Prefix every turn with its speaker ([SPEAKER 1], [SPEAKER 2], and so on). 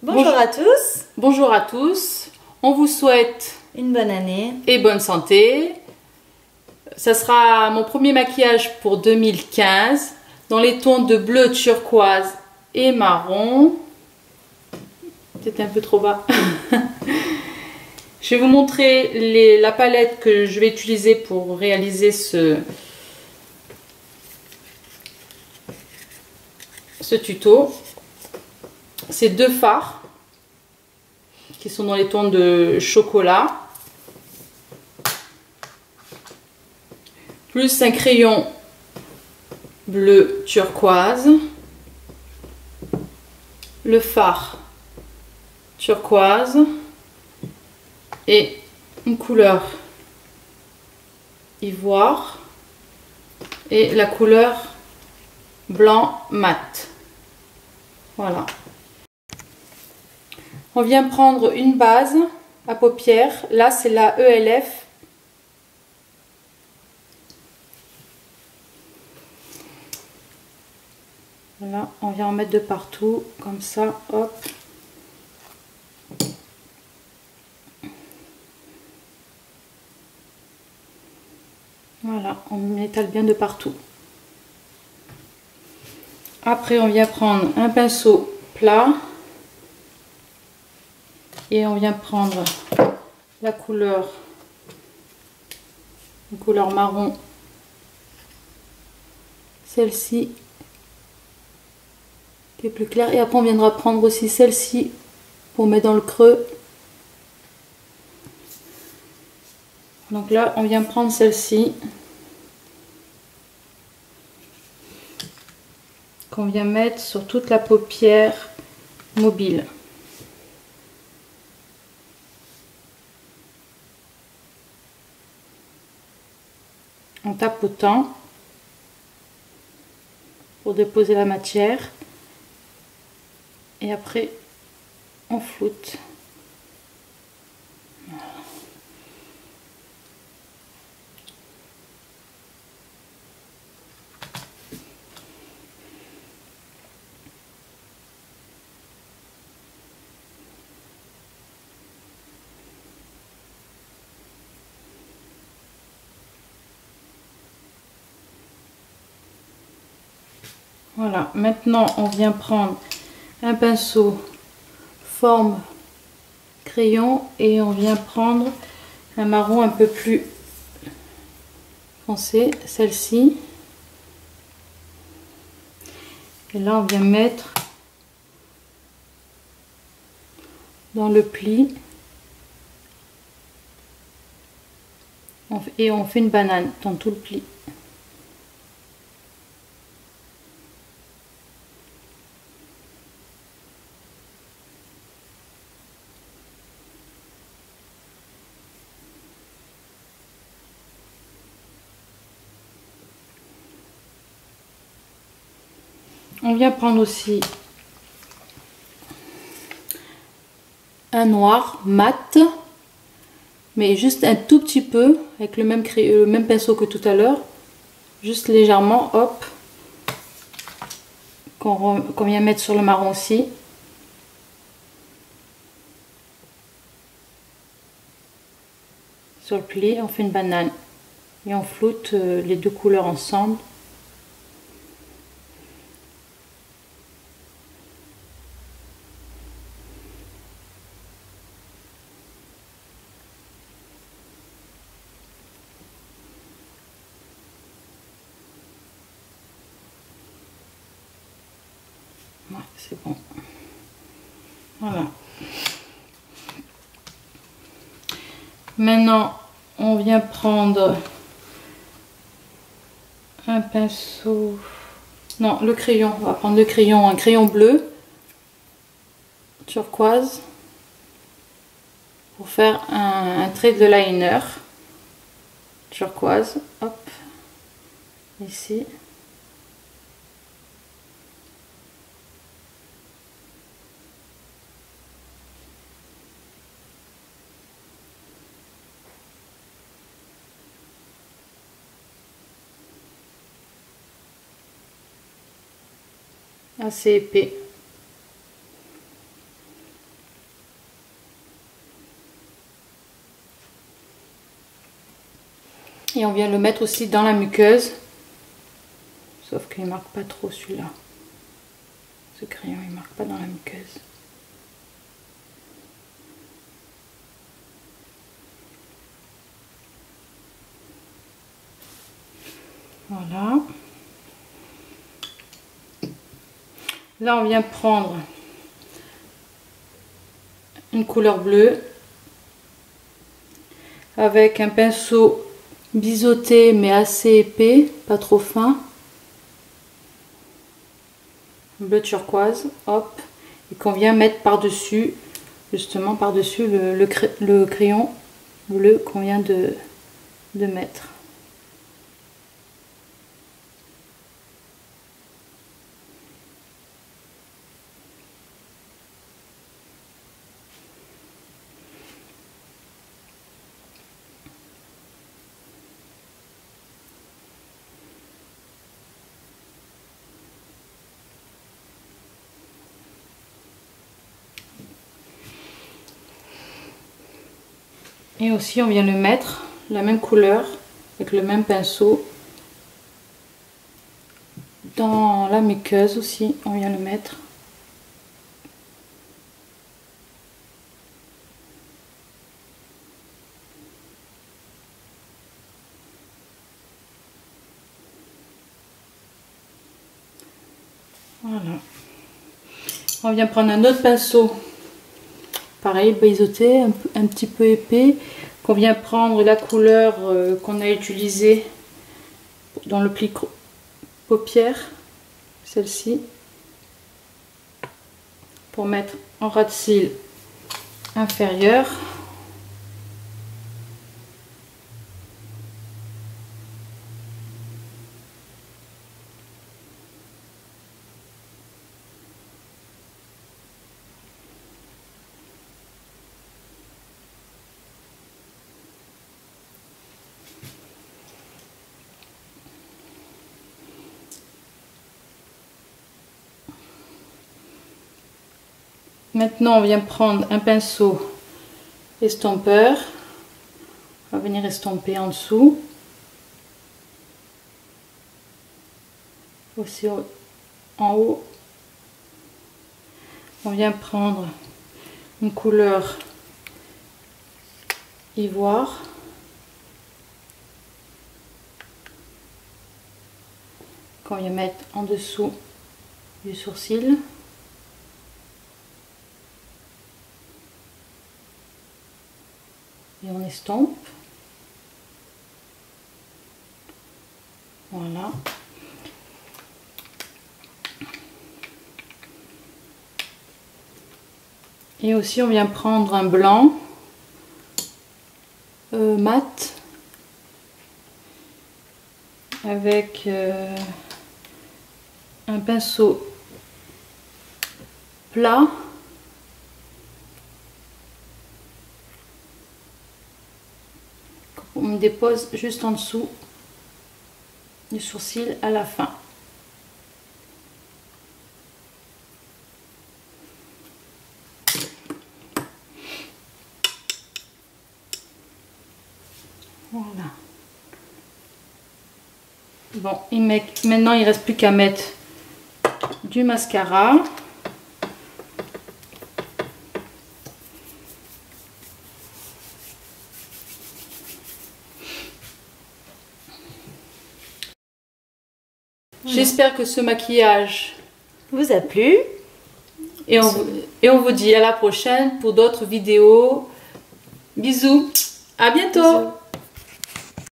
[SPEAKER 1] Bonjour à tous.
[SPEAKER 2] Bonjour à tous. On vous souhaite
[SPEAKER 1] une bonne année
[SPEAKER 2] et bonne santé. Ça sera mon premier maquillage pour 2015 dans les tons de bleu, turquoise et marron. C'était un peu trop bas. Je vais vous montrer la palette que je vais utiliser pour réaliser ce tuto. C'est deux fards qui sont dans les tons de chocolat, plus un crayon bleu turquoise, le fard turquoise et une couleur ivoire et la couleur blanc mat. Voilà. On vient prendre une base à paupières. Là, c'est la ELF. Voilà, on vient en mettre de partout, comme ça, hop. Voilà, on étale bien de partout. Après, on vient prendre un pinceau plat. Et on vient prendre la couleur, une couleur marron, celle-ci qui est plus claire. Et après on viendra prendre aussi celle-ci pour mettre dans le creux. Donc là on vient prendre celle-ci qu'on vient mettre sur toute la paupière mobile. En tapotant pour déposer la matière et après on floute. Voilà, maintenant on vient prendre un pinceau forme crayon et on vient prendre un marron un peu plus foncé, celle-ci. Et là on vient mettre dans le pli et on fait une banane dans tout le pli. On vient prendre aussi un noir mat, mais juste un tout petit peu, avec le même pinceau que tout à l'heure, juste légèrement, hop, qu'on vient mettre sur le marron aussi. Sur le pli, on fait une banane et on floute les deux couleurs ensemble. Ouais, c'est bon. Voilà. Maintenant, on vient prendre un pinceau. Non, le crayon. On va prendre le crayon, un crayon bleu turquoise pour faire un trait de liner turquoise. Hop, ici. Assez épais. Et on vient le mettre aussi dans la muqueuse. Sauf qu'il ne marque pas trop celui-là. Ce crayon, il ne marque pas dans la muqueuse. Voilà. Là, on vient prendre une couleur bleue avec un pinceau biseauté mais assez épais, pas trop fin. Bleu turquoise, hop, et qu'on vient mettre par-dessus, justement par-dessus le crayon bleu qu'on vient de mettre. Et aussi on vient le mettre, la même couleur, avec le même pinceau, dans la muqueuse aussi, on vient le mettre. Voilà. On vient prendre un autre pinceau. Pareil, biseauté, un petit peu épais, qu'on vient prendre la couleur qu'on a utilisée dans le pli paupière, celle-ci, pour mettre en ras de cils inférieur. Maintenant, on vient prendre un pinceau estompeur. On va venir estomper en dessous. Aussi en haut. On vient prendre une couleur ivoire. Qu'on vient mettre en dessous du sourcil. Et on estompe. Voilà. Et aussi on vient prendre un blanc mat avec un pinceau plat. On me dépose juste en dessous du sourcil à la fin. Voilà. Bon, maintenant il ne reste plus qu'à mettre du mascara. J'espère que ce maquillage
[SPEAKER 1] vous a plu.
[SPEAKER 2] Et on vous dit à la prochaine pour d'autres vidéos. Bisous, à bientôt.
[SPEAKER 1] Bisous.